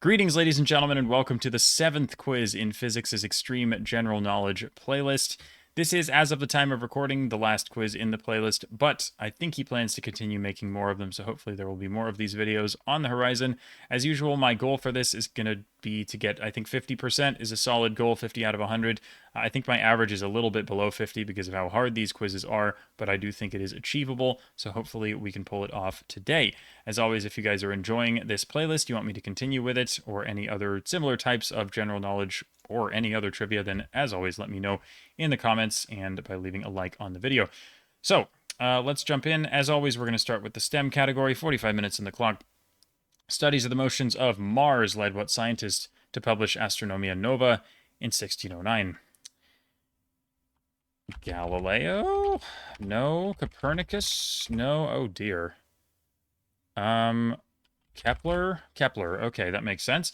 Greetings, ladies and gentlemen, and welcome to the 7th quiz in Physics' Extreme General Knowledge playlist. This is, as of the time of recording, the last quiz in the playlist, but I think he plans to continue making more of them, so hopefully there will be more of these videos on the horizon. As usual, my goal for this is going to be to get, I think 50% is a solid goal, 50 out of 100. I think my average is a little bit below 50 because of how hard these quizzes are, but I do think it is achievable, so hopefully we can pull it off today. As always, if you guys are enjoying this playlist, you want me to continue with it, or any other similar types of general knowledge, or any other trivia, then as always, let me know in the comments and by leaving a like on the video. So, let's jump in. As always, we're going to start with the STEM category, 45 minutes in the clock. Studies of the motions of Mars led what scientist to publish Astronomia Nova in 1609? Galileo? No. Copernicus? No. Oh dear. Kepler? Kepler. Okay, that makes sense.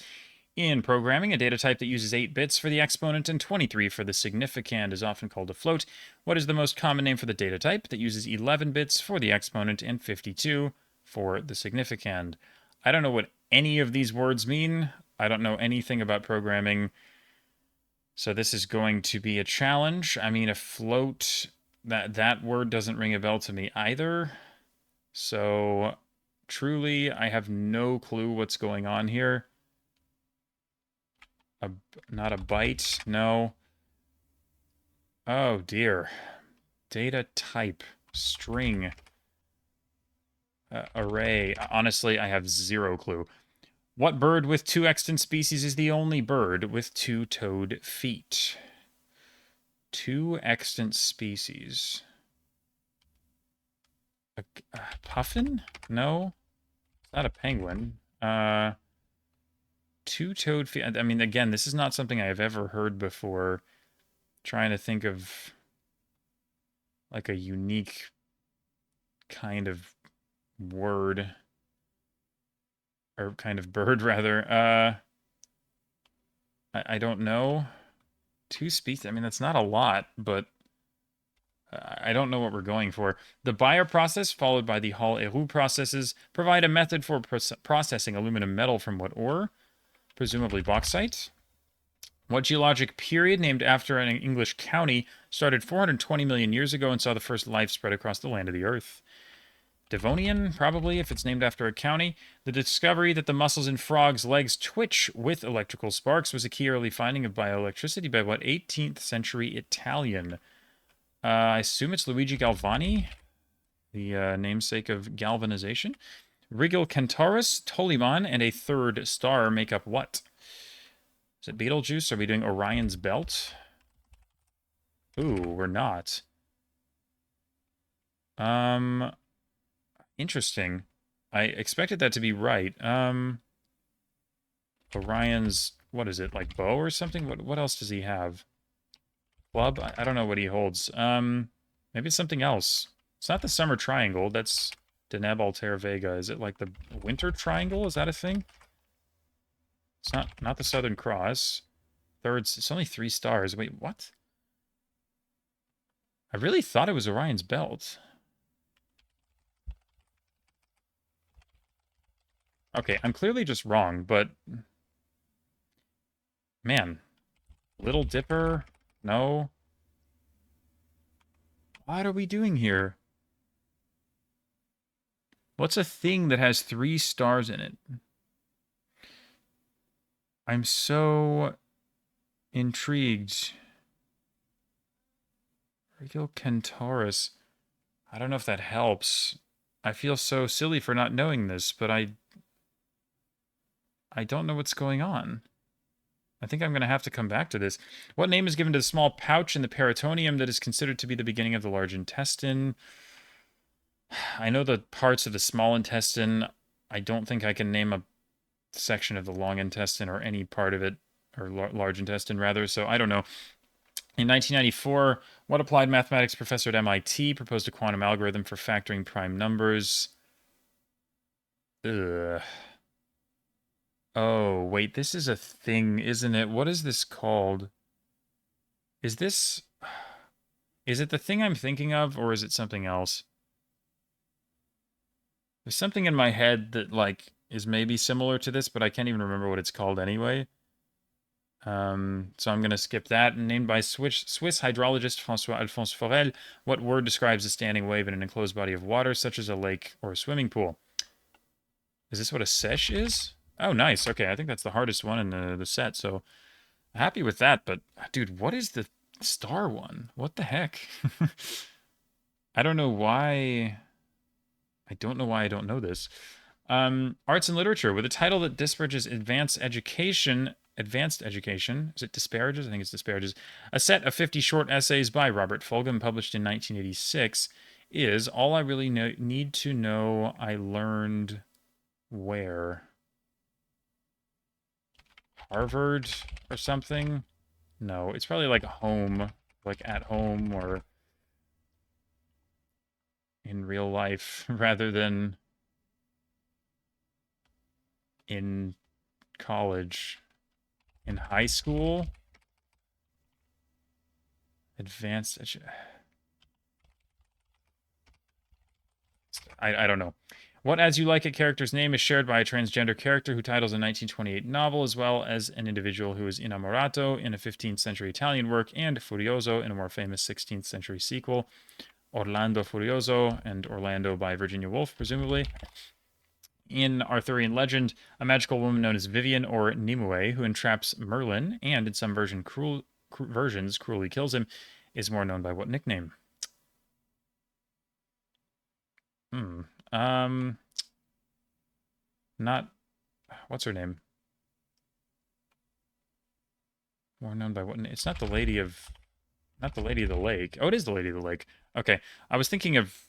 In programming, a data type that uses 8 bits for the exponent and 23 for the significand is often called a float. What is the most common name for the data type that uses 11 bits for the exponent and 52 for the significand? I don't know what any of these words mean. I don't know anything about programming. So this is going to be a challenge. I mean, a float, that word doesn't ring a bell to me either. So truly, I have no clue what's going on here. Not a byte, no. Oh dear. Data type, string, array. Honestly, I have zero clue. What bird with 2 extant species is the only bird with 2 toed feet? 2 extant species. A puffin? No. It's not a penguin. 2 toed feet. I mean, again, this is not something I have ever heard before. Trying to think of like a unique kind of word or kind of bird rather. I don't know. 2 species. I mean, that's not a lot, but I don't know what we're going for. The Bayer process, followed by the Hall-Héroult processes, provide a method for processing aluminum metal from what ore? Presumably bauxite. What geologic period, named after an English county, started 420 million years ago and saw the first life spread across the land of the Earth? Devonian, probably, if it's named after a county. The discovery that the muscles in frogs' legs twitch with electrical sparks was a key early finding of bioelectricity by what 18th century Italian? I assume it's Luigi Galvani, the namesake of galvanization. Rigil Centaurus, Toliman, and a third star make up what? Is it Betelgeuse? Are we doing Orion's Belt? Ooh, we're not. Interesting. I expected that to be right. Orion's, what is it, like bow or something? What else does he have? Club? I don't know what he holds. Maybe it's something else. It's not the Summer Triangle. That's Deneb Altair Vega. Is it like the Winter Triangle? Is that a thing? It's not the Southern Cross. It's only 3 stars. Wait, what? I really thought it was Orion's Belt. Okay, I'm clearly just wrong, but... Man. Little Dipper? No. What are we doing here? What's a thing that has 3 stars in it? I'm so intrigued. Rigil Centaurus. I don't know if that helps. I feel so silly for not knowing this, but I don't know what's going on. I think I'm going to have to come back to this. What name is given to the small pouch in the peritoneum that is considered to be the beginning of the large intestine? I know the parts of the small intestine. I don't think I can name a section of the long intestine or any part of it, or large intestine rather, so I don't know. In 1994, what applied mathematics professor at MIT proposed a quantum algorithm for factoring prime numbers? Ugh. Oh, wait, this is a thing, isn't it? What is this called? Is this... Is it the thing I'm thinking of, or is it something else? There's something in my head that, like, is maybe similar to this, but I can't even remember what it's called anyway. So I'm going to skip that. Named by Swiss hydrologist François Alphonse Forel, what word describes a standing wave in an enclosed body of water, such as a lake or a swimming pool? Is this what a sesh is? Oh, nice. Okay, I think that's the hardest one in the set, so happy with that. But, dude, what is the star one? What the heck? I don't know why. I don't know why I don't know this. Arts and literature with a title that disparages advanced education. Is it disparages? I think it's disparages. A set of 50 short essays by Robert Fulghum, published in 1986, is All I Really Need to Know I Learned Where? Harvard or something? No, it's probably like home, like at home or in real life rather than in college. In high school? Advanced edu- I don't know. What As You Like It character's name is shared by a transgender character who titles a 1928 novel, as well as an individual who is innamorato in a 15th century Italian work and Furioso in a more famous 16th century sequel. Orlando Furioso and Orlando by Virginia Woolf, presumably. In Arthurian legend, a magical woman known as Vivian or Nimue, who entraps Merlin and in some versions cruelly kills him, is more known by what nickname? Hmm. Um, not what's her name? More known by what? It's not the Lady of, not the Lady of the Lake. Oh, it is the Lady of the Lake. Okay, I was thinking of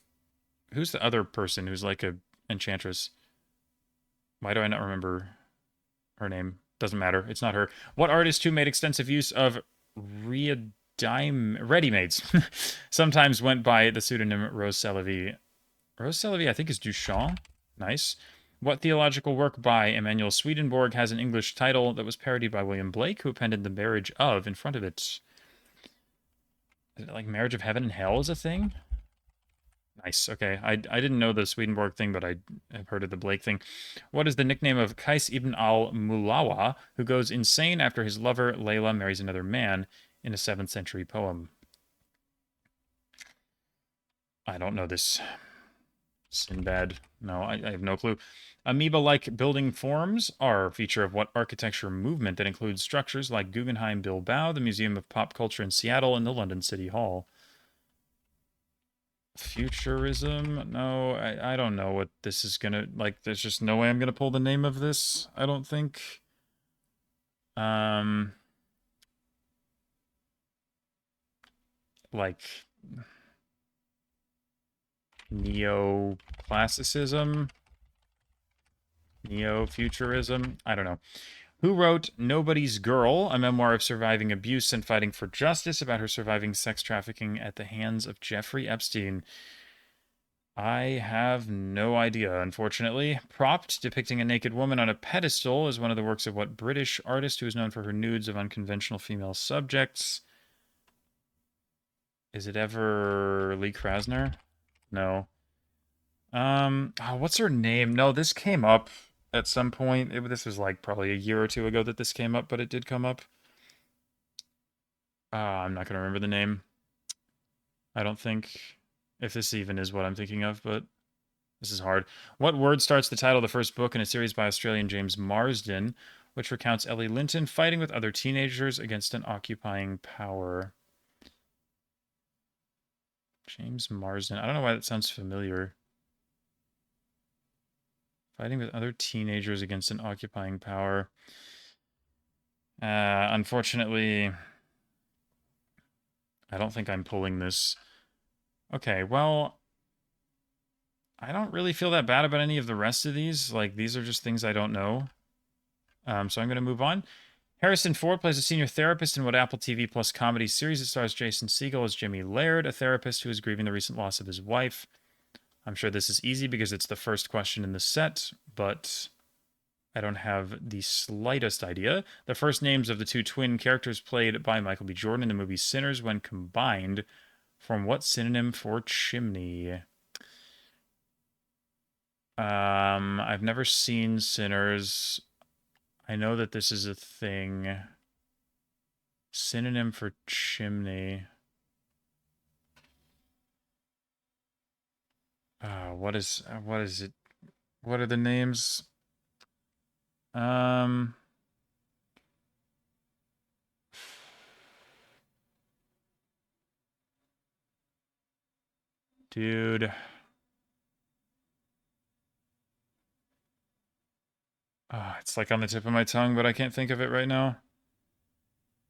who's the other person who's like a enchantress. Why do I not remember her name? Doesn't matter. It's not her. What artist who made extensive use of ready-mades sometimes went by the pseudonym Rose Celevi? Rose Celevi, I think, is Duchamp. Nice. What theological work by Emanuel Swedenborg has an English title that was parodied by William Blake, who appended the marriage of in front of it? Is it like Marriage of Heaven and Hell is a thing? Nice. Okay. I didn't know the Swedenborg thing, but I have heard of the Blake thing. What is the nickname of Qais ibn al-Mulawa, who goes insane after his lover Layla marries another man in a 7th century poem? I don't know this. Sinbad. No, I have no clue. Amoeba-like building forms are a feature of what architecture movement that includes structures like Guggenheim Bilbao, the Museum of Pop Culture in Seattle, and the London City Hall? Futurism? No, I don't know what this is gonna like. There's just no way I'm gonna pull the name of this. I don't think. Um, like neoclassicism, neo-futurism. I don't know. Who wrote Nobody's Girl, a memoir of surviving abuse and fighting for justice about her surviving sex trafficking at the hands of Jeffrey Epstein? I have no idea, unfortunately. Propped, depicting a naked woman on a pedestal, is one of the works of what British artist who is known for her nudes of unconventional female subjects? Is it ever Lee Krasner? No. What's her name? No, this came up at some point. This was like probably a year or two ago that this came up, but it did come up. I'm not gonna remember the name. I don't think if this even is what I'm thinking of, but this is hard. What word starts the title of the first book in a series by Australian James Marsden, which recounts Ellie Linton fighting with other teenagers against an occupying power? James Marsden. I don't know why that sounds familiar. Fighting with other teenagers against an occupying power. Unfortunately, I don't think I'm pulling this. Okay, well, I don't really feel that bad about any of the rest of these. Like, these are just things I don't know. So I'm going to move on. Harrison Ford plays a senior therapist in what Apple TV Plus comedy series that stars Jason Segel as Jimmy Laird, a therapist who is grieving the recent loss of his wife. I'm sure this is easy because it's the first question in the set, but I don't have the slightest idea. The first names of the two twin characters played by Michael B. Jordan in the movie Sinners, when combined, form what synonym for chimney? I've never seen Sinners. I know that this is a thing. Synonym for chimney. What is it? What are the names? Um, dude. It's like on the tip of my tongue, but I can't think of it right now.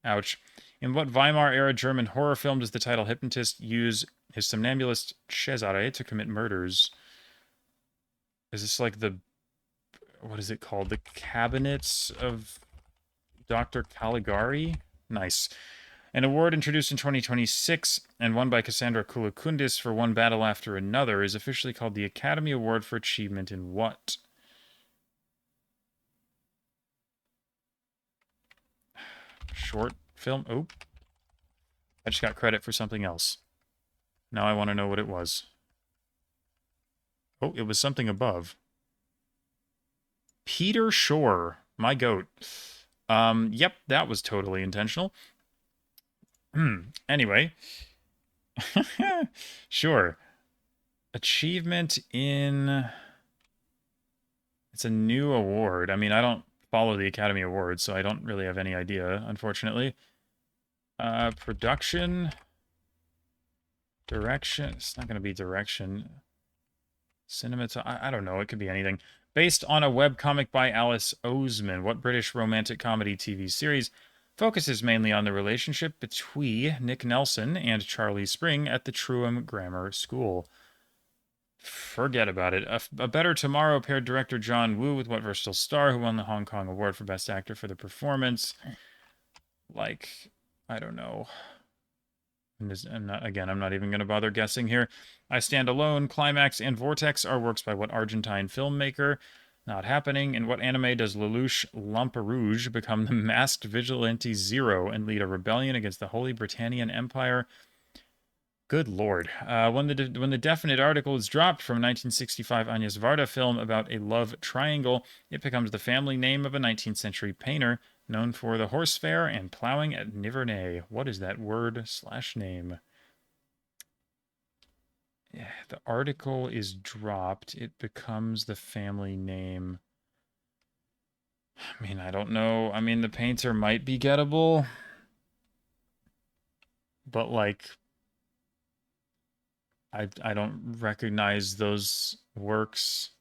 Ouch. In what Weimar era German horror film does the title hypnotist use his somnambulist Cesare to commit murders? Is this like the what is it called? The Cabinets of Dr. Caligari? Nice. An award introduced in 2026 and won by Cassandra Koulakundis for One Battle After Another is officially called the Academy Award for Achievement in what? Short film? Oh, I just got credit for something else. Now I want to know what it was. Oh, it was something above. Peter Shore, my goat. Yep, that was totally intentional. Anyway, sure. Achievement in. It's a new award. I mean, I don't follow the Academy Awards, so I don't really have any idea, unfortunately. Production. Direction. It's not going to be direction. Cinemat. I don't know. It could be anything. Based on a webcomic by Alice Oseman, what British romantic comedy TV series focuses mainly on the relationship between Nick Nelson and Charlie Spring at the Truham Grammar School? Forget about it. A Better Tomorrow paired director John Woo with what versatile star who won the Hong Kong Award for Best Actor for the performance? Like, I don't know. I'm not even going to bother guessing here. I Stand Alone, Climax, and Vortex are works by what Argentine filmmaker? Not happening. In what anime does Lelouch Lamperouge become the masked vigilante Zero and lead a rebellion against the Holy Britannian Empire? Good lord. When the definite article is dropped from a 1965 Agnes Varda film about a love triangle, it becomes the family name of a 19th century painter known for the horse fair and plowing at Nivernais. What is that word/name? Yeah, the article is dropped. It becomes the family name. I mean, I don't know. I mean, the painter might be gettable, but like, I don't recognize those works.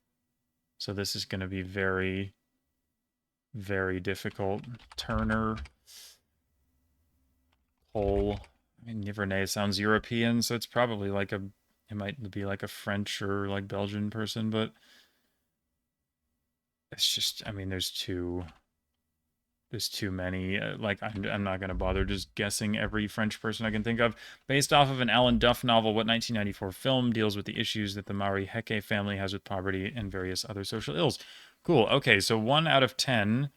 So this is going to be very, very difficult. Turner, Cole. I mean, Nivernais sounds European, so it's probably like a. It might be like a French or like Belgian person, but it's just. I mean, there's too many. Like, I'm not going to bother just guessing every French person I can think of. Based off of an Alan Duff novel, what 1994 film deals with the issues that the Maori Heke family has with poverty and various other social ills? Cool. Okay, so 1 out of 10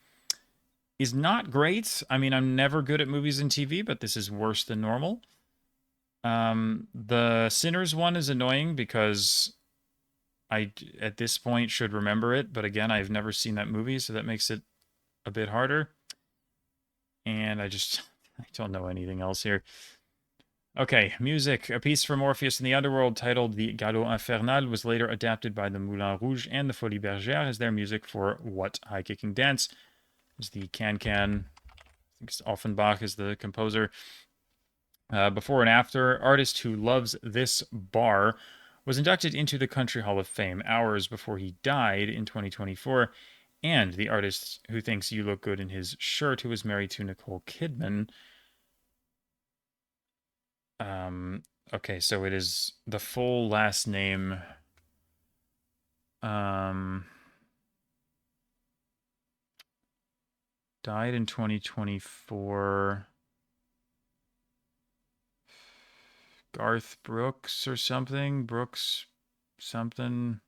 is not great. I mean, I'm never good at movies and TV, but this is worse than normal. The Sinners one is annoying because I, at this point, should remember it. But again, I've never seen that movie, so that makes it a bit harder. And I don't know anything else here. Okay, music. A piece from Orpheus in the Underworld titled The Galop Infernal was later adapted by the Moulin Rouge and the Folies Bergère as their music for what high-kicking dance? Is the Can-Can. I think Offenbach is the composer. Before and after, artist who loves this bar was inducted into the Country Hall of Fame hours before he died in 2024, and the artist who thinks you look good in his shirt, who is married to Nicole Kidman. Um, okay, so it is the full last name. Um, Died in 2024. Garth Brooks or something. Brooks something.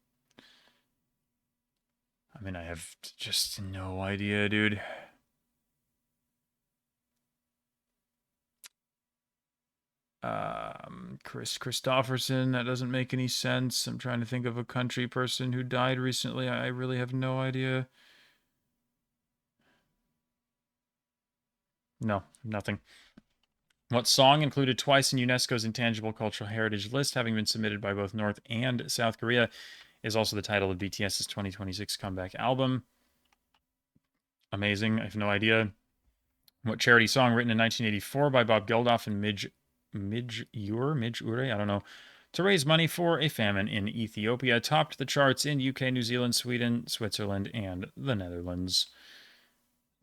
I mean, I have just no idea, dude. Chris Christopherson. That doesn't make any sense. I'm trying to think of a country person who died recently. I really have no idea. No, nothing. What song, included twice in UNESCO's Intangible Cultural Heritage list, having been submitted by both North and South Korea, is also the title of BTS's 2026 comeback album? Amazing. I have no idea. What charity song, written in 1984 by Bob Geldof and Midge Ure, I don't know, to raise money for a famine in Ethiopia, topped the charts in UK, New Zealand, Sweden, Switzerland, and the Netherlands?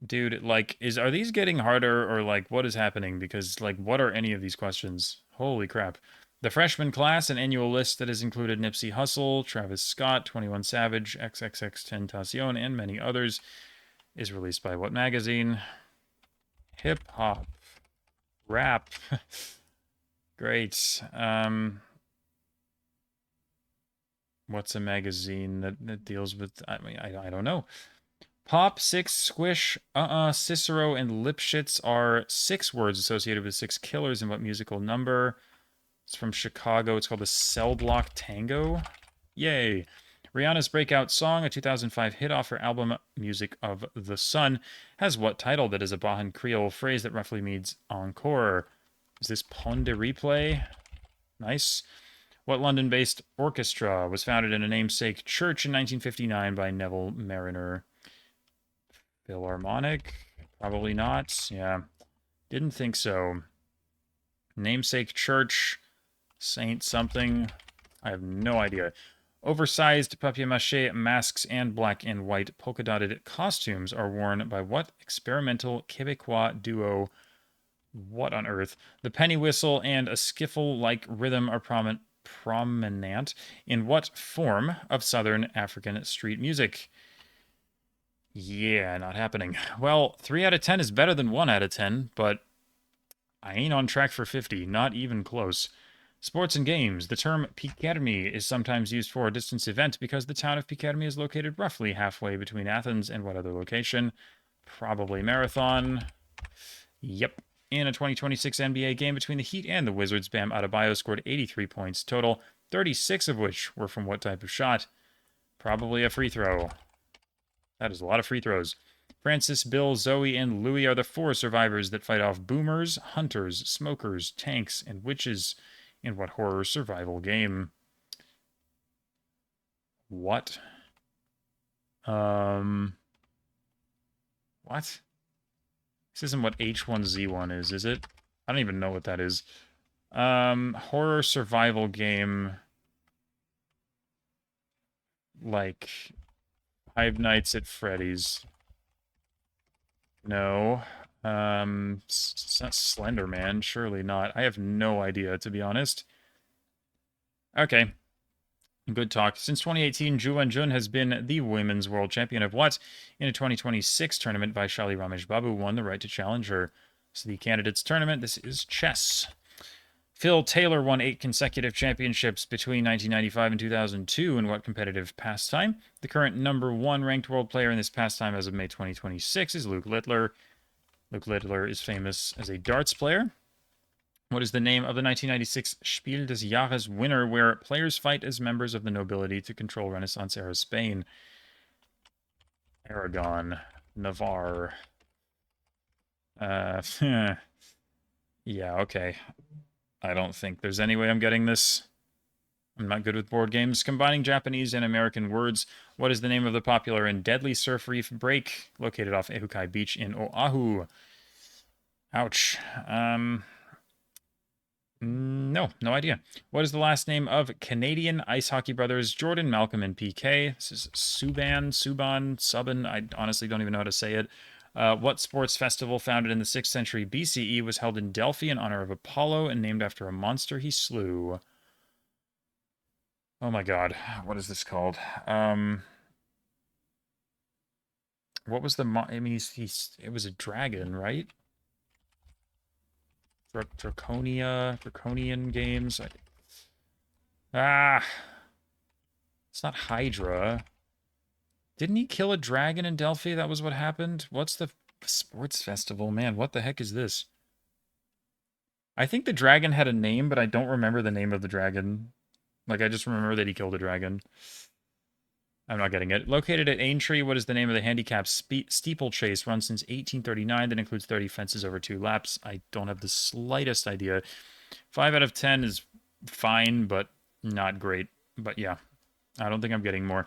Dude, like, are these getting harder, or like what is happening? Because like, what are any of these questions? Holy crap. The freshman class, an annual list that has included Nipsey Hussle, Travis Scott, 21 Savage, XXXTentacion, and many others, is released by what magazine? Hip hop. Rap. Great. What's a magazine that deals with, I mean, I don't know. Pop, Six, Squish, Cicero, and Lipschitz are 6 words associated with 6 killers in what musical number? It's from Chicago. It's called the Cell Block Tango. Yay. Rihanna's breakout song, a 2005 hit off her album Music of the Sun, has what title that is a Bajan Creole phrase that roughly means encore? Is this Pon de Replay? Nice. What London-based orchestra was founded in a namesake church in 1959 by Neville Mariner? Philharmonic? Probably not. Yeah. Didn't think so. Namesake church. Saint something. I have no idea. Oversized papier-mâché masks and black and white polka-dotted costumes are worn by what experimental Quebecois duo? What on earth? The penny whistle and a skiffle-like rhythm are prominent in what form of Southern African street music? Yeah, not happening. Well, 3 out of 10 is better than 1 out of 10, but I ain't on track for 50, not even close. Sports and games. The term Pikermi is sometimes used for a distance event because the town of Pikermi is located roughly halfway between Athens and what other location? Probably Marathon. Yep. In a 2026 NBA game between the Heat and the Wizards, Bam Adebayo scored 83 points total, 36 of which were from what type of shot? Probably a free throw. That is a lot of free throws. Francis, Bill, Zoe, and Louie are the 4 survivors that fight off boomers, hunters, smokers, tanks, and witches in what horror survival game? What? What? This isn't what H1Z1 is it? I don't even know what that is. Horror survival game. Like Five Nights at Freddy's. No. It's not Slender Man. Surely not. I have no idea, to be honest. Okay. Good talk. Since 2018, Ju Won-jun has been the women's world champion of what? In a 2026 tournament, Vaishali Ramesh Babu won the right to challenge her. So the candidates tournament, this is chess. Phil Taylor won 8 consecutive championships between 1995 and 2002 in what competitive pastime? The current number 1 ranked world player in this pastime as of May 2026 is Luke Littler. Luke Littler is famous as a darts player. What is the name of the 1996 Spiel des Jahres winner, where players fight as members of the nobility to control Renaissance-era Spain? Aragon. Navarre. Yeah, okay. I don't think there's any way I'm getting this. I'm not good with board games. Combining Japanese and American words. What is the name of the popular and deadly surf reef break located off Ehukai Beach in Oahu? Ouch. No idea. What is the last name of Canadian ice hockey brothers Jordan, Malcolm, and PK? This is Subban. I honestly don't even know how to say it. What sports festival founded in the 6th century BCE was held in Delphi in honor of Apollo and named after a monster he slew? Oh my god, what is this called? What was the I mean, it was a dragon, right? Draconian games. It's not Hydra. Didn't he kill a dragon in Delphi? That was what happened. What's the sports festival? Man, what the heck is this? I think the dragon had a name, but I don't remember the name of the dragon. Like, I just remember that he killed a dragon. I'm not getting it. Located at Aintree, what is the name of the handicap steeplechase run since 1839 that includes 30 fences over 2 laps? I don't have the slightest idea. 5 out of 10 is fine, but not great. But yeah, I don't think I'm getting more.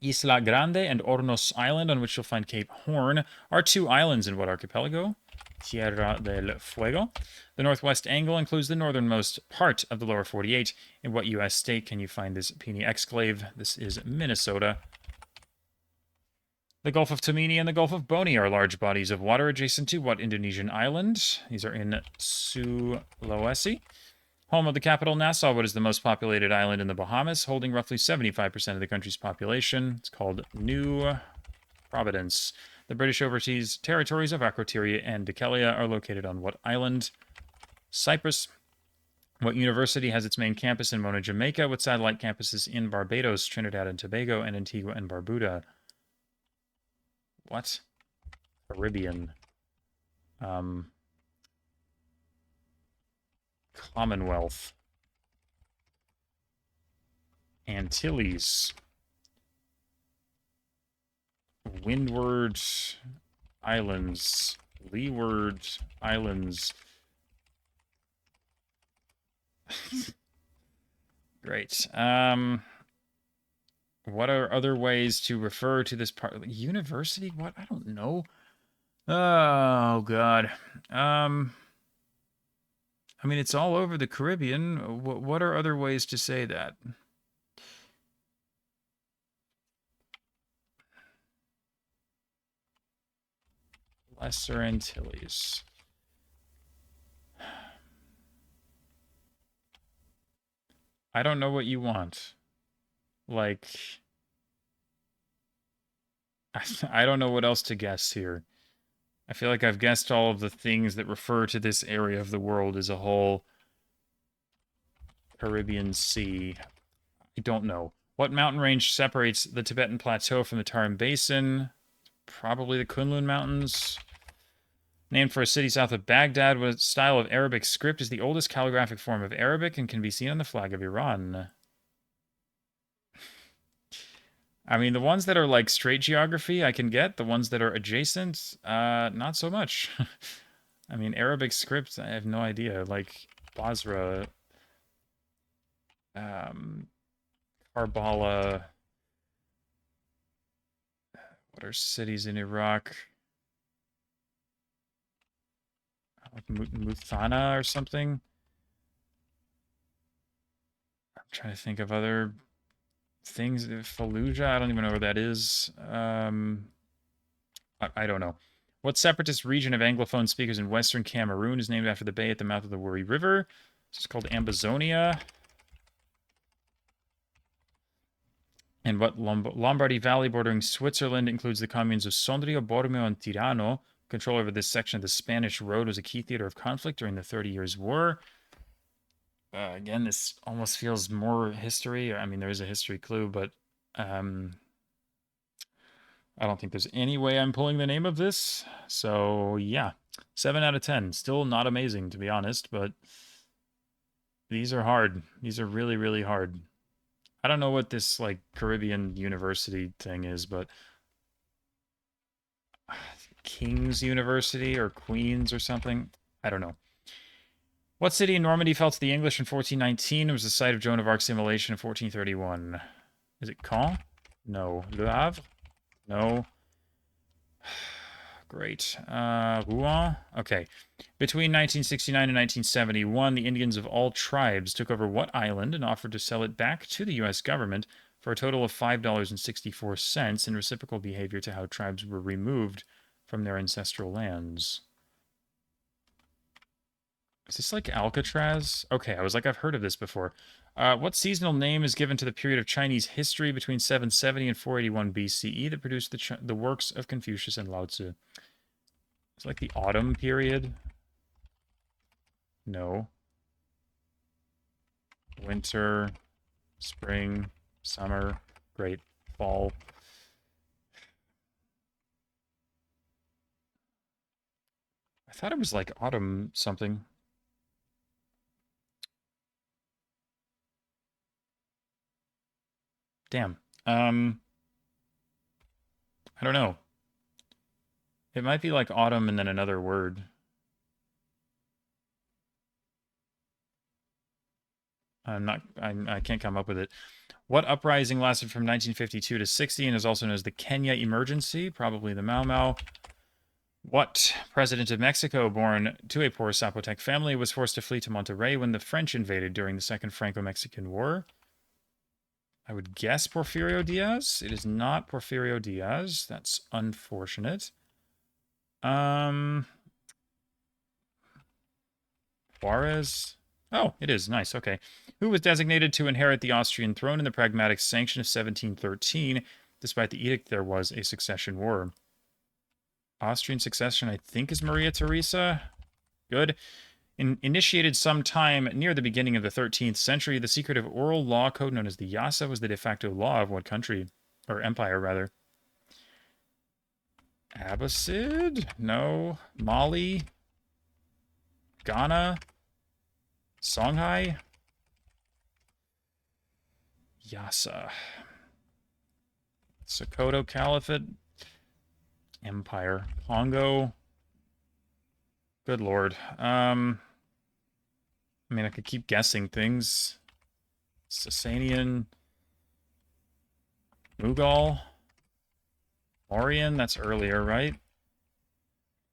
Isla Grande and Hornos Island, on which you'll find Cape Horn, are 2 islands in what archipelago? Tierra del Fuego. The northwest angle includes the northernmost part of the lower 48. In what U.S. state can you find this puny exclave? This is Minnesota. The Gulf of Tomini and the Gulf of Boni are large bodies of water adjacent to what Indonesian island? These are in Sulawesi. Home of the capital, Nassau, what is the most populated island in the Bahamas, holding roughly 75% of the country's population? It's called New Providence. The British overseas territories of Akrotiri and Dhekelia are located on what island? Cyprus. What university has its main campus in Mona, Jamaica, with satellite campuses in Barbados, Trinidad and Tobago, and Antigua and Barbuda? What? Caribbean. Commonwealth. Antilles. Windward Islands. Leeward Islands. Great. What are other ways to refer to this part? University? What? I don't know. Oh, God. I mean, it's all over the Caribbean. What are other ways to say that? Lesser Antilles. I don't know what you want. Like, I don't know what else to guess here. I feel like I've guessed all of the things that refer to this area of the world as a whole. Caribbean Sea. I don't know. What mountain range separates the Tibetan Plateau from the Tarim Basin? Probably the Kunlun Mountains. Named for a city south of Baghdad, what style of Arabic script is the oldest calligraphic form of Arabic and can be seen on the flag of Iran? I mean, the ones that are like straight geography, I can get. The ones that are adjacent, not so much. I mean, Arabic script, I have no idea. Like Basra, um, Karbala. What are cities in Iraq? Like Muthana or something? I'm trying to think of other things. Fallujah, I don't even know where that is. I don't know. What separatist region of Anglophone speakers in Western Cameroon is named after the bay at the mouth of the Wuri River? It's called Ambazonia. And what Lombardy Valley bordering Switzerland includes the communes of Sondrio, Bormio, and Tirano. Control over this section of the Spanish Road was a key theater of conflict during the 30 Years' War. Again, this almost feels more history. I mean, there is a history clue, but um, I don't think there's any way I'm pulling the name of this. So, yeah, 7 out of 10. Still not amazing, to be honest, but these are hard. These are really, really hard. I don't know what this, like, Caribbean university thing is, but King's University or Queen's or something? I don't know. What city in Normandy fell to the English in 1419 and was the site of Joan of Arc's immolation in 1431? Is it Caen? No. Le Havre? No. Great. Rouen? Okay. Between 1969 and 1971, the Indians of all tribes took over what island and offered to sell it back to the U.S. government for a total of $5.64 in reciprocal behavior to how tribes were removed from their ancestral lands. Is this like Alcatraz? Okay, I was like, I've heard of this before. What seasonal name is given to the period of Chinese history between 770 and 481 BCE that produced the works of Confucius and Lao Tzu? It's like the autumn period. No. Winter, spring, summer, great, fall. I thought it was like autumn something. Damn. I don't know. It might be like autumn and then another word. I can't come up with it. What uprising lasted from 1952 to 60 and is also known as the Kenya Emergency? Probably the Mau Mau. What president of Mexico, born to a poor Zapotec family, was forced to flee to Monterrey when the French invaded during the Second Franco-Mexican War? I would guess Porfirio Diaz. It is not Porfirio Diaz. That's unfortunate. Juarez. Oh, it is. Nice. Okay. Who was designated to inherit the Austrian throne in the Pragmatic Sanction of 1713? Despite the edict, there was a succession war. Austrian succession, I think, is Maria Theresa. Good. Initiated sometime near the beginning of the 13th century, the secretive oral law code known as the Yasa was the de facto law of what country? Or empire, rather. Abbasid? No. Mali? Ghana? Songhai? Yasa. Sokoto Caliphate? Empire. Congo? Good lord. I mean, I could keep guessing things. Sasanian. Mughal. Mauryan, that's earlier, right?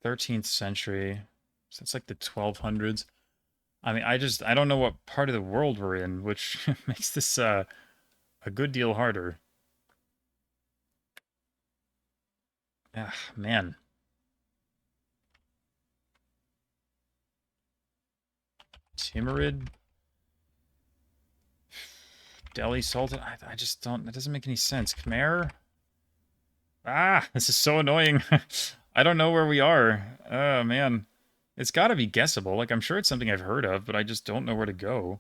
13th century. So that's like the 1200s. I mean, I don't know what part of the world we're in, which makes this a good deal harder. Ah, man. Timurid? Delhi Sultan? I just don't... That doesn't make any sense. Khmer? Ah, this is so annoying. I don't know where we are. Oh, man. It's got to be guessable. Like, I'm sure it's something I've heard of, but I just don't know where to go.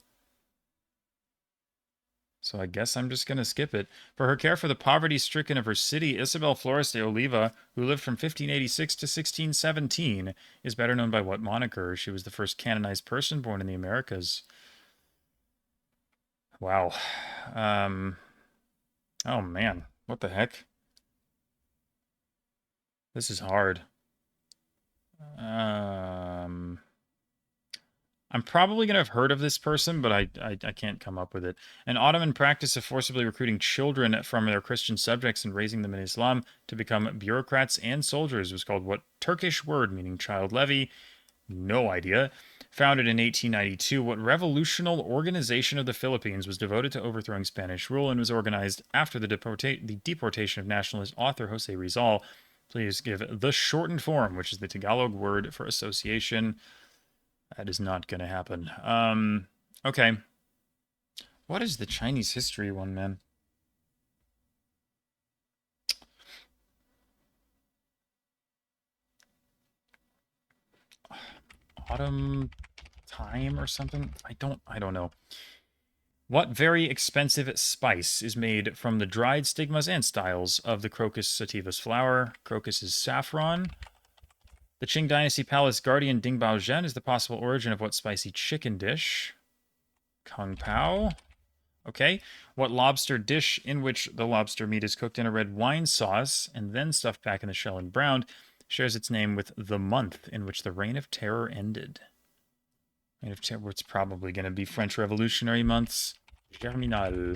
So I guess I'm just going to skip it. For her care for the poverty-stricken of her city, Isabel Flores de Oliva, who lived from 1586 to 1617, is better known by what moniker? She was the first canonized person born in the Americas. Wow. Oh, man. What the heck? This is hard. I'm probably going to have heard of this person, but I can't come up with it. An Ottoman practice of forcibly recruiting children from their Christian subjects and raising them in Islam to become bureaucrats and soldiers was called what Turkish word meaning child levy? No idea. Founded in 1892, what revolutionary organization of the Philippines was devoted to overthrowing Spanish rule and was organized after the deportation of nationalist author Jose Rizal? Please give the shortened form, which is the Tagalog word for association. That is not going to happen. Okay. What is the Chinese history one, man? Autumn time or something? I don't know. What very expensive spice is made from the dried stigmas and styles of the Crocus sativus flower? Crocus is saffron. The Qing Dynasty Palace Guardian Ding Bao Zhen is the possible origin of what spicy chicken dish? Kung Pao. Okay. What lobster dish in which the lobster meat is cooked in a red wine sauce and then stuffed back in the shell and browned shares its name with the month in which the Reign of Terror ended? Reign of Terror, it's probably going to be French Revolutionary months. Germinal.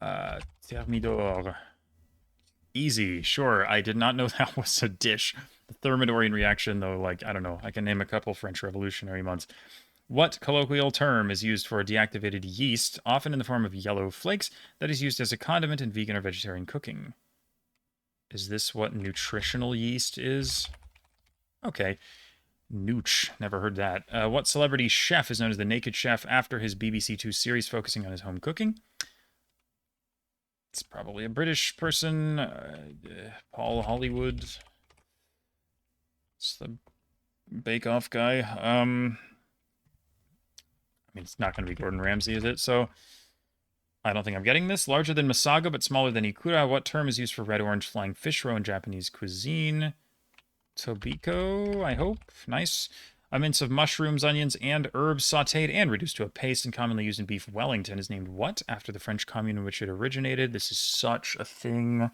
Thermidor. Easy, sure. I did not know that was a dish. The Thermidorian reaction, though, like, I don't know. I can name a couple French Revolutionary months. What colloquial term is used for deactivated yeast, often in the form of yellow flakes, that is used as a condiment in vegan or vegetarian cooking? Is this what nutritional yeast is? Okay. Nooch. Never heard that. What celebrity chef is known as the Naked Chef after his BBC Two series focusing on his home cooking? It's probably a British person. Paul Hollywood. It's the Bake Off guy. I mean, it's not going to be Gordon Ramsay, is it? So, I don't think I'm getting this. Larger than Masago, but smaller than Ikura. What term is used for red orange flying fish roe in Japanese cuisine? Tobiko, I hope. Nice. A mince of mushrooms, onions, and herbs sauteed and reduced to a paste and commonly used in beef Wellington is named what? After the French commune in which it originated. This is such a thing.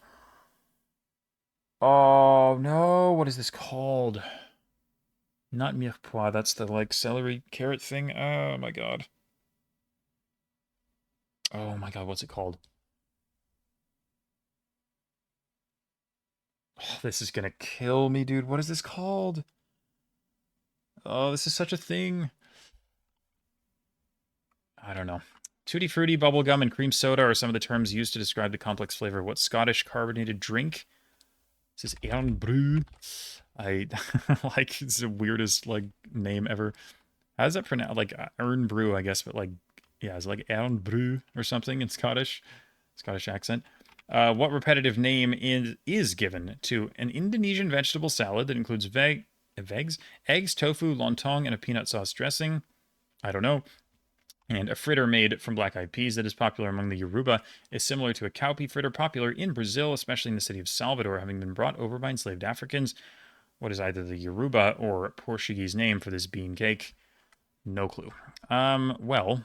Oh, no. What is this called? Not mirepoix. That's the, like, celery carrot thing. Oh, my God. Oh, my God. What's it called? Oh, this is gonna kill me, dude. What is this called? Oh, this is such a thing. I don't know. Tutti Frutti, bubblegum, and cream soda are some of the terms used to describe the complex flavor of what Scottish carbonated drink? This is Ern Brew. I like it's the weirdest like name ever. How's that pronounced? Like Ern Brew, I guess, but like yeah, it's like Ern Brew or something in Scottish accent. What repetitive name is given to an Indonesian vegetable salad that includes eggs, tofu, lontong, and a peanut sauce dressing? I don't know. And a fritter made from black eyed peas that is popular among the Yoruba is similar to a cowpea fritter popular in Brazil, especially in the city of Salvador, having been brought over by enslaved Africans. What is either the Yoruba or Portuguese name for this bean cake? No clue. Well,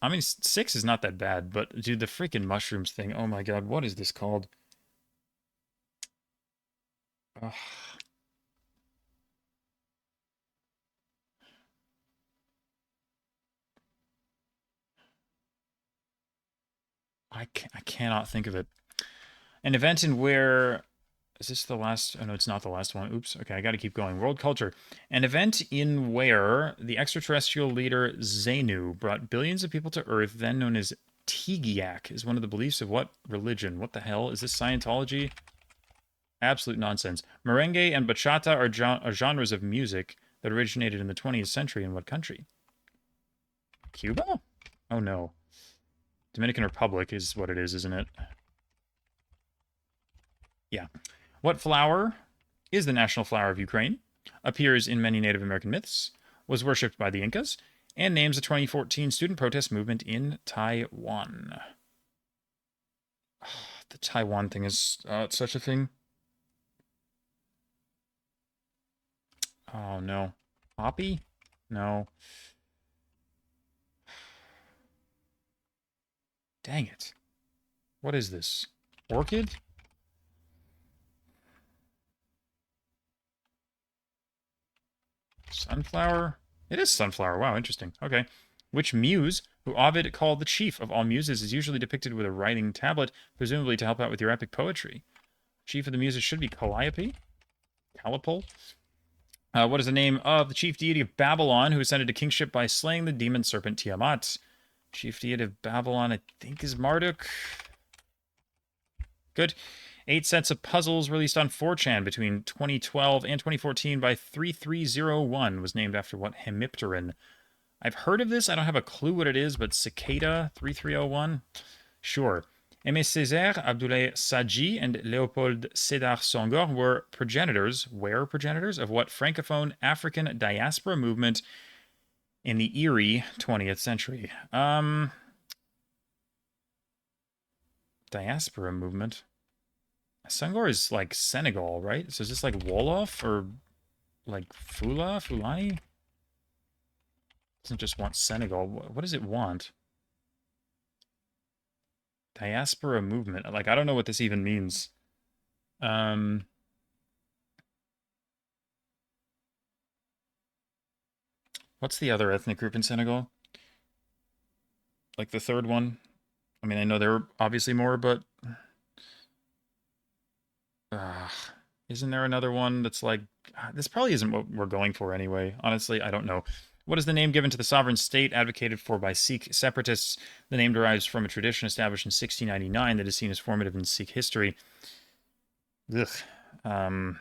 I mean, six is not that bad, but dude, the freaking mushrooms thing. Oh my god, what is this called? Ugh, I cannot think of it. An event in where is this the last? Oh no, it's not the last one. Oops. Okay, I got to keep going. World culture. An event in where the extraterrestrial leader Xenu brought billions of people to Earth, then known as Tegiak, is one of the beliefs of what religion? What the hell is this? Scientology? Absolute nonsense. Merengue and bachata are genres of music that originated in the 20th century in what country? Cuba? Oh no. Dominican Republic is what it is, isn't it? Yeah. What flower is the national flower of Ukraine? Appears in many Native American myths, was worshipped by the Incas, and names the 2014 student protest movement in Taiwan. The Taiwan thing is such a thing. Oh no. Poppy? No. Dang it. What is this? Orchid? Sunflower? It is sunflower. Wow, interesting. Okay. Which muse, who Ovid called the chief of all muses, is usually depicted with a writing tablet, presumably to help out with your epic poetry? Chief of the muses should be Calliope? Calipole? What is the name of the chief deity of Babylon who ascended to kingship by slaying the demon serpent Tiamat? Chief deity of Babylon, I think, is Marduk. Good. 8 sets of puzzles released on 4chan between 2012 and 2014 by 3301 was named after what hemipteran? I've heard of this. I don't have a clue what it is, but Cicada 3301? Sure. Aimé Césaire, Abdoulaye Sadji, and Léopold Sédar Senghor were progenitors of what francophone African diaspora movement in the eerie 20th century? Diaspora movement. Senghor is like Senegal, right? So is this like Wolof or like Fulani? Doesn't just want Senegal. What does it want? Diaspora movement. Like I don't know what this even means. Um, what's the other ethnic group in Senegal? Like the third one? I mean, I know there are obviously more, but uh, isn't there another one that's like this? Probably isn't what we're going for anyway. Honestly, I don't know. What is the name given to the sovereign state advocated for by Sikh separatists? The name derives from a tradition established in 1699 that is seen as formative in Sikh history. Ugh. Um,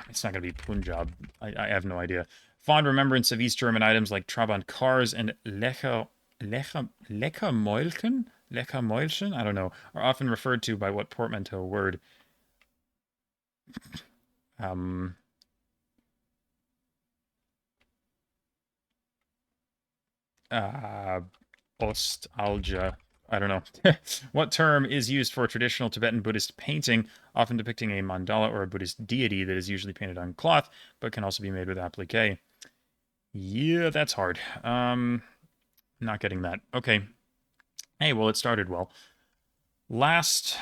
it's not going to be Punjab. I have no idea. Fond remembrance of East German items like Trabant cars and Leckermäulchen? Leckermäulchen? I don't know. Are often referred to by what portmanteau word? Um, uh, Ostalgia. I don't know. What term is used for traditional Tibetan Buddhist painting, often depicting a mandala or a Buddhist deity that is usually painted on cloth, but can also be made with applique? Yeah, that's hard. Not getting that. Okay. Hey, well, it started well. Last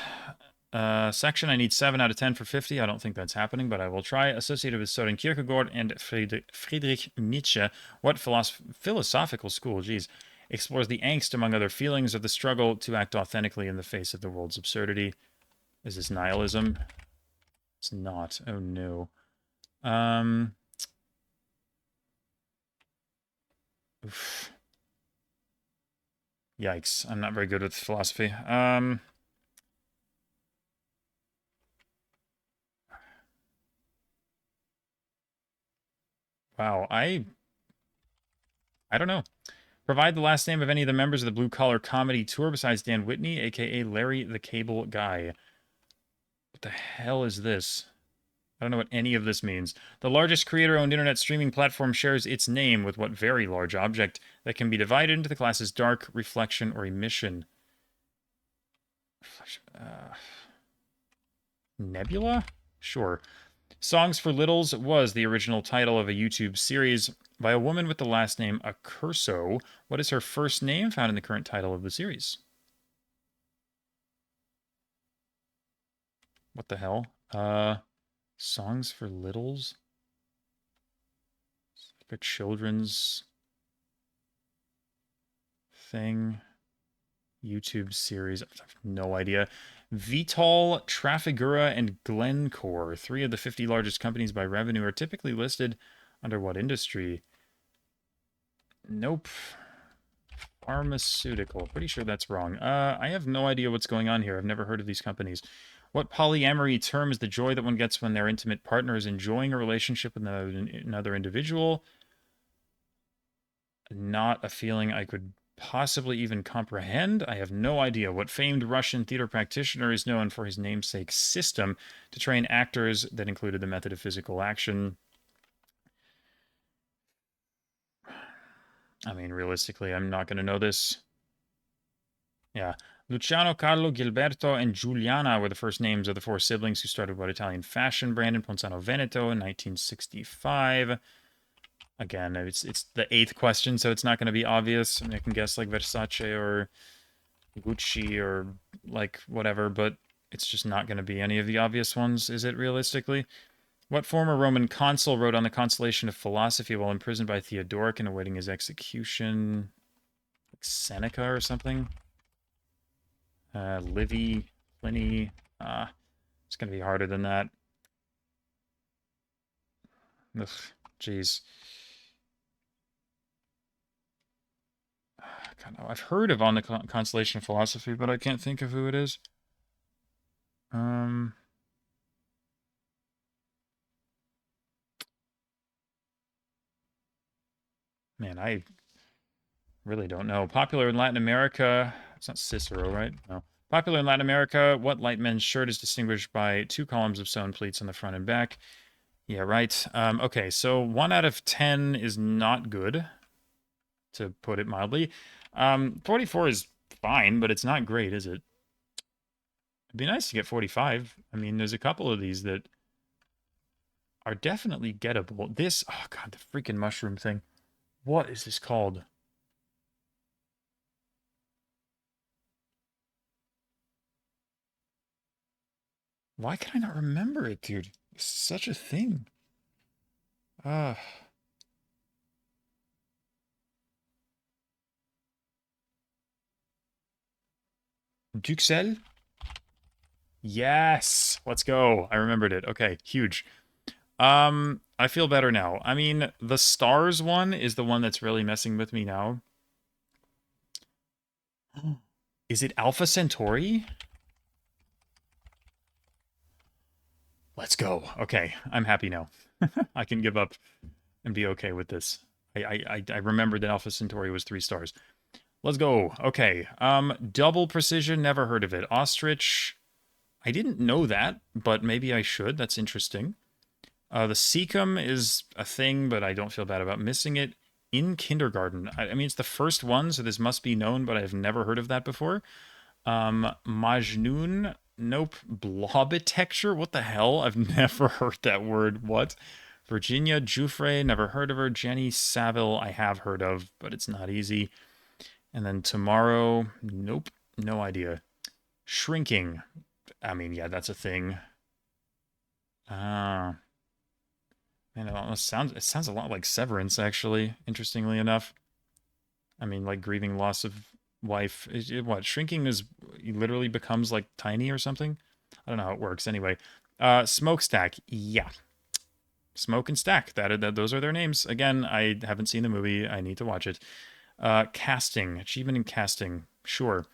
section, I need 7 out of 10 for 50. I don't think that's happening, but I will try. Associated with Soren Kierkegaard and Friedrich Nietzsche, what philosophical school, geez, explores the angst, among other feelings, of the struggle to act authentically in the face of the world's absurdity? Is this nihilism? It's not. Oh, no. Um, oof. Yikes. I'm not very good with philosophy. Wow. I don't know. Provide the last name of any of the members of the Blue Collar Comedy Tour besides Dan Whitney, aka Larry the Cable Guy. What the hell is this? I don't know what any of this means. The largest creator-owned internet streaming platform shares its name with what very large object that can be divided into the classes dark, reflection, or emission? Uh, Nebula? Sure. Songs for Littles was the original title of a YouTube series by a woman with the last name Accurso. What is her first name found in the current title of the series? What the hell? Songs for Littles? Like a children's thing. YouTube series. I have no idea. Vitol, Trafigura, and Glencore, 3 of the 50 largest companies by revenue, are typically listed under what industry? Nope. Pharmaceutical. Pretty sure that's wrong. I have no idea what's going on here. I've never heard of these companies. What polyamory term is the joy that one gets when their intimate partner is enjoying a relationship with another individual? Not a feeling I could possibly even comprehend. I have no idea. What famed Russian theater practitioner is known for his namesake system to train actors that included the method of physical action? I mean, realistically, I'm not going to know this. Yeah. Luciano, Carlo, Gilberto, and Giuliana were the first names of the 4 siblings who started what Italian fashion brand in Ponzano Veneto in 1965. Again, it's the 8th question, so it's not going to be obvious. I mean, I can guess like Versace or Gucci or like whatever, but it's just not going to be any of the obvious ones, is it realistically? What former Roman consul wrote on the consolation of philosophy while imprisoned by Theodoric and awaiting his execution? Like Seneca or something? Livy, Pliny. It's going to be harder than that. Ugh, jeez. God, I've heard of On the Consolation of Philosophy, but I can't think of who it is. Um, Man, I really don't know. Popular in Latin America. It's not Cicero, right? No. Popular in Latin America, what light man's shirt is distinguished by 2 columns of sewn pleats on the front and back? Yeah, right. Okay, so 1 out of 10 is not good, to put it mildly. 44 is fine, but it's not great, is it? It'd be nice to get 45. I mean, there's a couple of these that are definitely gettable. This, oh god, the freaking mushroom thing. What is this called? Why can I not remember it, dude? It's such a thing. Uh, Duxelles? Yes. Let's go. I remembered it. Okay, huge. I feel better now. I mean, the stars one is the one that's really messing with me now. Is it Alpha Centauri? Let's go. Okay, I'm happy now. I can give up and be okay with this. I remembered that Alpha Centauri was 3 stars. Let's go. Okay. Double precision, never heard of it. Ostrich. I didn't know that, but maybe I should. That's interesting. The cecum is a thing, but I don't feel bad about missing it. in kindergarten. I mean, it's the first one, so this must be known, but I've never heard of that before. Majnun, nope. Blobitecture, what the hell? I've never heard that word. What? Virginia Giuffre, never heard of her. Jenny Saville, I have heard of, but it's not easy. And then tomorrow, nope, no idea. Shrinking, I mean, yeah, that's a thing. Ah, man, it sounds a lot like Severance, actually. Interestingly enough, I mean, like grieving loss of wife. What shrinking is? He literally becomes like tiny or something. I don't know how it works. Anyway, smokestack. Yeah, smoke and stack. Those are their names. Again, I haven't seen the movie. I need to watch it. Casting achievement in casting. Sure.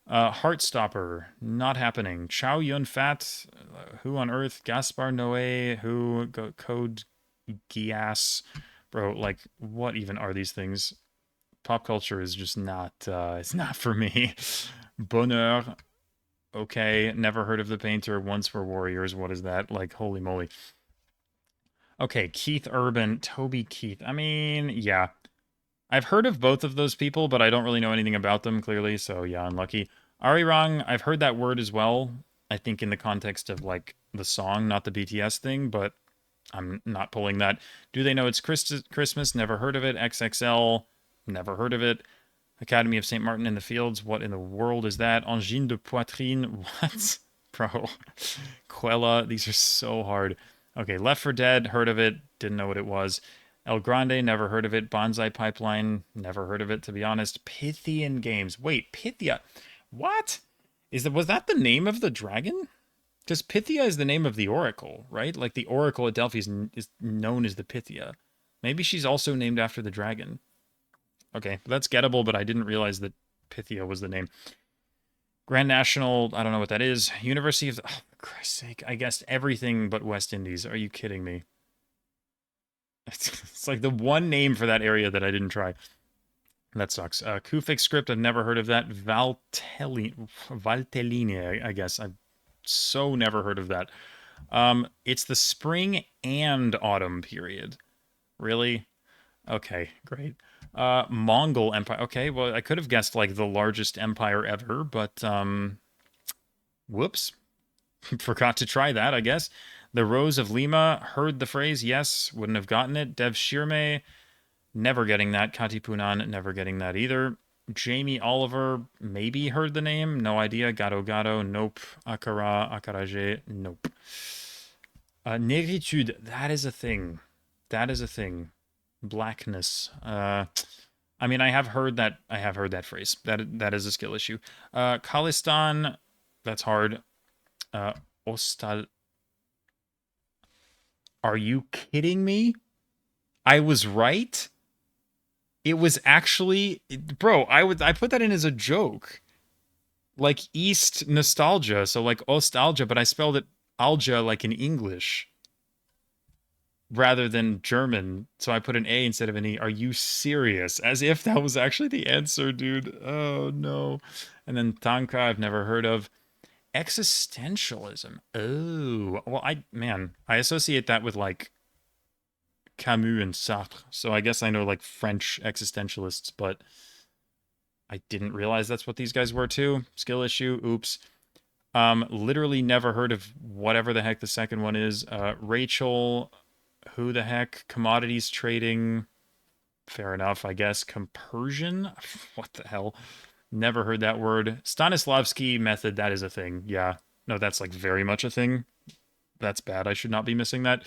Heartstopper, not happening. Chow Yun Fat, who on earth? Gaspar Noé, who? Code Geass. Bro, like, what even are these things? Pop culture is just not, it's not for me. Bonheur, okay. Never heard of the painter. Once were warriors. What is that? Like, holy moly. Okay, Keith Urban, Toby Keith. I mean, yeah. I've heard of both of those people, but I don't really know anything about them, clearly, so yeah, unlucky. Arirang, I've heard that word as well. I think in the context of like the song, not the BTS thing, but I'm not pulling that. Do they know it's Christmas? Never heard of it. XXL, never heard of it. Academy of St. Martin in the Fields, what in the world is that? Angine de poitrine, what? Bro. Quella, these are so hard. Okay, Left for Dead, heard of it, didn't know what it was. El Grande, never heard of it. Bonsai Pipeline, never heard of it, to be honest. Pythian Games. Wait, Pythia. What? Was that the name of the dragon? Because Pythia is the name of the oracle, right? Like the oracle at Delphi is known as the Pythia. Maybe she's also named after the dragon. Okay, that's gettable, but I didn't realize that Pythia was the name. Grand National, I don't know what that is. University of, oh, for Christ's sake, I guessed everything but West Indies. Are you kidding me? It's like the one name for that area that I didn't try. That sucks. Kufix script, I've never heard of that. Valtelline, I guess. I've so never heard of that. It's the spring and autumn period. Really? Okay, great. Mongol Empire. Okay, well, I could have guessed like the largest empire ever, but whoops. Forgot to try that, I guess. The Rose of Lima, heard the phrase, yes, wouldn't have gotten it. Dev Shirme, never getting that. Katipunan, never getting that either. Jamie Oliver, maybe heard the name, no idea. Gado Gado, nope. Akara, Akaraje, nope. Negritude, that is a thing. That is a thing. Blackness. I mean, I have heard that. I have heard that phrase. That is a skill issue. Khalistan, that's hard. Ostal. Are you kidding me? I was right. It was actually, bro. I put that in as a joke, like East nostalgia, so like Ostalgia, but I spelled it algia like in English rather than German. So I put an A instead of an E. Are you serious? As if that was actually the answer, dude. Oh no. And then Tanka, I've never heard of. Existentialism. Oh, well, I associate that with like Camus and Sartre. So I guess I know like French existentialists, but I didn't realize that's what these guys were too. Skill issue. Oops. Literally never heard of whatever the heck the second one is. Rachel, who the heck? Commodities trading. Fair enough, I guess. Compersion? What the hell? Never heard that word. Stanislavski method, that is a thing. Yeah. No, that's like very much a thing. That's bad. I should not be missing that.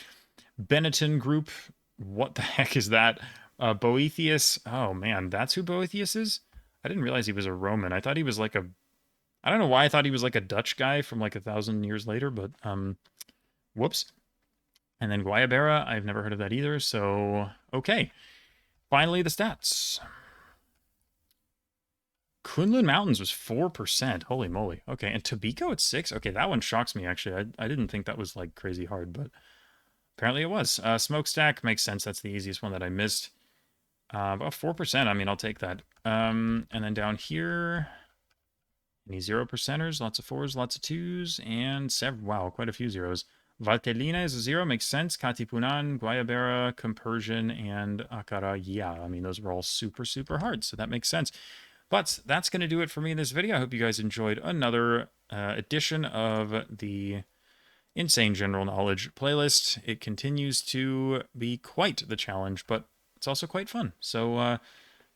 Benetton Group. What the heck is that? Boethius. Oh man, that's who Boethius is? I didn't realize he was a Roman. I thought he was like a I don't know why I thought he was like a Dutch guy from like 1,000 years later, but whoops. And then Guayabera, I've never heard of that either. So okay. Finally, the stats. Kunlun Mountains was 4%. Holy moly. Okay, and Tobiko at 6? Okay, that one shocks me, actually. I didn't think that was, like, crazy hard, but apparently it was. Smokestack makes sense. That's the easiest one that I missed. About 4%. I mean, I'll take that. And then down here, any 0%ers? Lots of 4s, lots of 2s, and wow, quite a few zeros. Valtellina is a 0, makes sense. Katipunan, Guayabera, Compersion, and Akara. Yeah, I mean, those were all super, super hard, so that makes sense. But that's going to do it for me in this video. I hope you guys enjoyed another edition of the Insane General Knowledge playlist. It continues to be quite the challenge, but it's also quite fun. So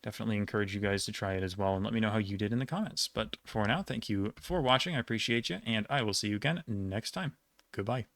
definitely encourage you guys to try it as well and let me know how you did in the comments. But for now, thank you for watching. I appreciate you, and I will see you again next time. Goodbye.